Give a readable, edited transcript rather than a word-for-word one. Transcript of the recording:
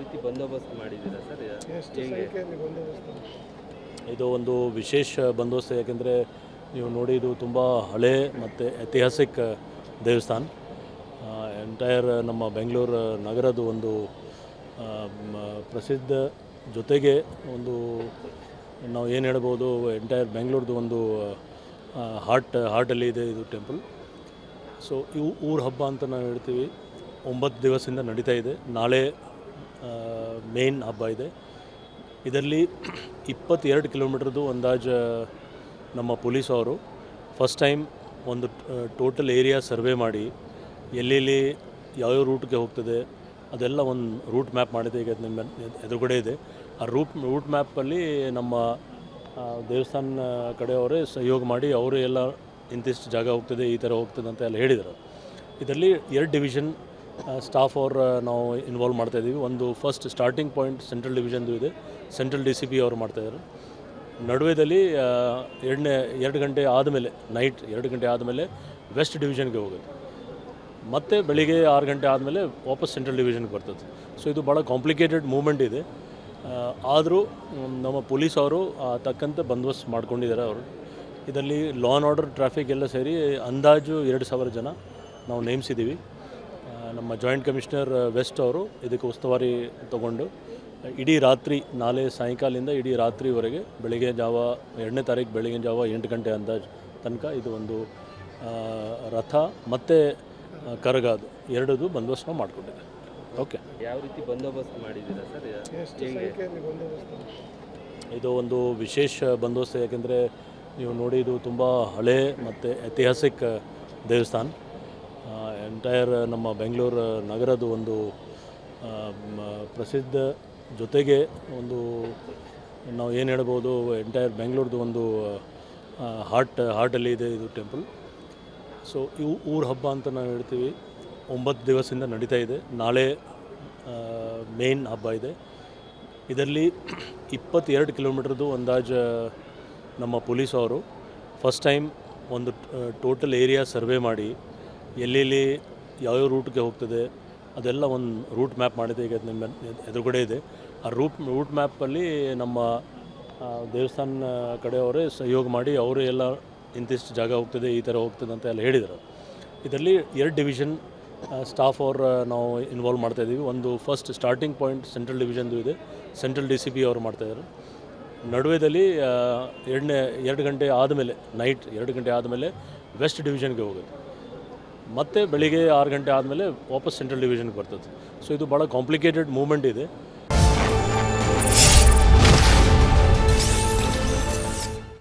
ರೀತಿ ಬಂದೋಬಸ್ತ್ ಮಾಡಿದ್ದೀರಾ ಸರ್? ಎಷ್ಟು ಸಂಖ್ಯೆಯಲ್ಲಿ ಬಂದೋಬಸ್ತ್? ಇದು ಒಂದು ವಿಶೇಷ ಬಂದೋಬಸ್ತ್, ಯಾಕೆಂದರೆ ನೀವು ನೋಡಿ ಇದು ತುಂಬ ಹಳೆ ಮತ್ತು ಐತಿಹಾಸಿಕ ದೇವಸ್ಥಾನ. ಎಂಟೈರ್ ನಮ್ಮ ಬೆಂಗಳೂರು ನಗರದ ಒಂದು ಪ್ರಸಿದ್ಧ, ಜೊತೆಗೆ ಒಂದು ನಾವು ಏನು ಹೇಳ್ಬೋದು, ಎಂಟೈರ್ ಬೆಂಗಳೂರದು ಒಂದು ಹಾರ್ಟಲ್ಲಿ ಇದೆ ಇದು ಟೆಂಪಲ್. ಸೊ ಇವು ಊರ ಹಬ್ಬ ಅಂತ ನಾವು ಹೇಳ್ತೀವಿ. 9 ದಿವಸದಿಂದ ನಡೀತಾ ಇದೆ. ನಾಳೆ ಮೇನ್ ಹಬ್ಬ ಇದೆ. ಇದರಲ್ಲಿ 22 ಕಿಲೋಮೀಟ್ರದ್ದು ಅಂದಾಜು ನಮ್ಮ ಪೊಲೀಸ್ ಅವರು ಫಸ್ಟ್ ಟೈಮ್ ಒಂದು ಟೋಟಲ್ ಏರಿಯಾ ಸರ್ವೆ ಮಾಡಿ ಎಲ್ಲೆಲ್ಲಿ ಯಾವ್ಯಾವ ರೂಟ್ಗೆ ಹೋಗ್ತದೆ ಅದೆಲ್ಲ ಒಂದು ರೂಟ್ ಮ್ಯಾಪ್ ಮಾಡಿದೆ. ಈಗ ನಿಮ್ಮ ಎದುರುಗಡೆ ಇದೆ. ಆ ರೂಟ್ ಮ್ಯಾಪಲ್ಲಿ ನಮ್ಮ ದೇವಸ್ಥಾನ ಕಡೆಯವರೇ ಸಹಯೋಗ ಮಾಡಿ ಅವರು ಎಲ್ಲ ಇಂತಿಷ್ಟು ಜಾಗ ಹೋಗ್ತದೆ, ಈ ಥರ ಹೋಗ್ತದೆ ಅಂತ ಎಲ್ಲ ಹೇಳಿದರು. ಇದರಲ್ಲಿ 2 ಡಿವಿಷನ್ ಸ್ಟಾಫ್ ಅವ್ರು ನಾವು ಇನ್ವಾಲ್ವ್ ಮಾಡ್ತಾಯಿದ್ದೀವಿ. ಒಂದು ಫಸ್ಟ್ ಸ್ಟಾರ್ಟಿಂಗ್ ಪಾಯಿಂಟ್ ಸೆಂಟ್ರಲ್ ಡಿವಿಷನ್ದು ಇದೆ, ಸೆಂಟ್ರಲ್ DCP ಅವರು ಮಾಡ್ತಾಯಿದ್ದಾರೆ. ನಡುವೆದಲ್ಲಿ 2 ಗಂಟೆ ಆದಮೇಲೆ, ನೈಟ್ 2 ಗಂಟೆ ಆದಮೇಲೆ ವೆಸ್ಟ್ ಡಿವಿಷನ್ಗೆ ಹೋಗುತ್ತೆ. ಮತ್ತು ಬೆಳಿಗ್ಗೆ 6 ಗಂಟೆ ಆದಮೇಲೆ ವಾಪಸ್ ಸೆಂಟ್ರಲ್ ಡಿವಿಷನ್ಗೆ ಬರ್ತದೆ. ಸೊ ಇದು ಭಾಳ ಕಾಂಪ್ಲಿಕೇಟೆಡ್ ಮೂವ್ಮೆಂಟ್ ಇದೆ. ಆದರೂ ನಮ್ಮ ಪೊಲೀಸ್ ಅವರು ತಕ್ಕಂತೆ ಬಂದೋಬಸ್ತ್ ಮಾಡ್ಕೊಂಡಿದ್ದಾರೆ ಅವರು. ಇದರಲ್ಲಿ ಲಾ ಆ್ಯಂಡ್ ಆರ್ಡರ್, ಟ್ರಾಫಿಕ್ ಎಲ್ಲ ಸೇರಿ ಅಂದಾಜು 2,000 ಜನ ನಾವು ನೇಮಿಸಿದ್ದೀವಿ. ನಮ್ಮ ಜಾಯಿಂಟ್ ಕಮಿಷನರ್ ವೆಸ್ಟ್ ಅವರು ಇದಕ್ಕೆ ಉಸ್ತುವಾರಿ ತಗೊಂಡು ಇಡೀ ರಾತ್ರಿ, ನಾಳೆ ಸಾಯಂಕಾಲದಿಂದ ಇಡೀ ರಾತ್ರಿವರೆಗೆ, ಬೆಳಗ್ಗೆ ಜಾವ 2ನೇ ತಾರೀಕು ಬೆಳಗಿನ ಜಾವ 8 ಗಂಟೆ ಅಂದಾಜು ತನಕ ಇದು ಒಂದು ರಥ ಮತ್ತು ಕರಗಾದು ಎರಡದು ಬಂದೋಬಸ್ತ್ ನಾವು ಮಾಡಿಕೊಂಡಿದ್ದೇವೆ. ಓಕೆ. ಯಾವ ರೀತಿ ಬಂದೋಬಸ್ತ್ ಮಾಡಿದ್ದೀರಾ ಸರ್? ಎಷ್ಟು ಸಂಖ್ಯೆಯಲ್ಲಿ ಬಂದೋಬಸ್ತ್? ಇದು ಒಂದು ವಿಶೇಷ ಬಂದೋಬಸ್ತ್, ಯಾಕೆಂದರೆ ನೀವು ನೋಡಿ ಇದು ತುಂಬ ಹಳೆ ಮತ್ತು ಐತಿಹಾಸಿಕ ದೇವಸ್ಥಾನ. ಎಂಟೈರ್ ನಮ್ಮ ಬೆಂಗಳೂರು ನಗರದ ಒಂದು ಪ್ರಸಿದ್ಧ, ಜೊತೆಗೆ ಒಂದು ನಾವು ಏನು ಹೇಳ್ಬೋದು, ಎಂಟೈರ್ ಬೆಂಗಳೂರದು ಒಂದು ಹಾರ್ಟಲ್ಲಿ ಇದೆ ಇದು ಟೆಂಪಲ್. ಸೊ ಇವು ಊರ ಹಬ್ಬ ಅಂತ ನಾವು ಹೇಳ್ತೀವಿ. 9 ದಿವಸದಿಂದ ನಡೀತಾ ಇದೆ. ನಾಳೆ ಮೇನ್ ಹಬ್ಬ ಇದೆ. ಇದರಲ್ಲಿ 22 ಕಿಲೋಮೀಟ್ರದ್ದು ಅಂದಾಜು ನಮ್ಮ ಪೊಲೀಸ್ ಅವರು ಫಸ್ಟ್ ಟೈಮ್ ಒಂದು ಟೋಟಲ್ ಏರಿಯಾ ಸರ್ವೆ ಮಾಡಿ ಎಲ್ಲೆಲ್ಲಿ ಯಾವ್ಯಾವ ರೂಟ್ಗೆ ಹೋಗ್ತದೆ ಅದೆಲ್ಲ ಒಂದು ರೂಟ್ ಮ್ಯಾಪ್ ಮಾಡಿದೆ. ಈಗ ನಿಮ್ಮ ಎದುರುಗಡೆ ಇದೆ. ಆ ರೂಟ್ ಮ್ಯಾಪಲ್ಲಿ ನಮ್ಮ ದೇವಸ್ಥಾನ ಕಡೆಯವರೇ ಸಹಯೋಗ ಮಾಡಿ ಅವರು ಎಲ್ಲ ಇಂತಿಷ್ಟು ಜಾಗ ಹೋಗ್ತದೆ, ಈ ಥರ ಹೋಗ್ತದೆ ಅಂತ ಎಲ್ಲ ಹೇಳಿದರು. ಇದರಲ್ಲಿ 2 ಡಿವಿಷನ್ ಸ್ಟಾಫ್ ಅವ್ರು ನಾವು ಇನ್ವಾಲ್ವ್ ಮಾಡ್ತಾಯಿದ್ದೀವಿ. ಒಂದು ಫಸ್ಟ್ ಸ್ಟಾರ್ಟಿಂಗ್ ಪಾಯಿಂಟ್ ಸೆಂಟ್ರಲ್ ಡಿವಿಷನ್ದು ಇದೆ, ಸೆಂಟ್ರಲ್ DCP ಅವರು ಮಾಡ್ತಾಯಿದ್ದಾರೆ. ನಡುವೆದಲ್ಲಿ 2 ಗಂಟೆ ಆದಮೇಲೆ, ನೈಟ್ 2 ಗಂಟೆ ಆದಮೇಲೆ ವೆಸ್ಟ್ ಡಿವಿಷನ್ಗೆ ಹೋಗುತ್ತೆ. ಮತ್ತು ಬೆಳಿಗ್ಗೆ 6 ಗಂಟೆ ಆದಮೇಲೆ ವಾಪಸ್ ಸೆಂಟ್ರಲ್ ಡಿವಿಷನ್ಗೆ ಬರ್ತದೆ. ಸೊ ಇದು ಭಾಳ ಕಾಂಪ್ಲಿಕೇಟೆಡ್ ಮೂವ್ಮೆಂಟ್ ಇದೆ.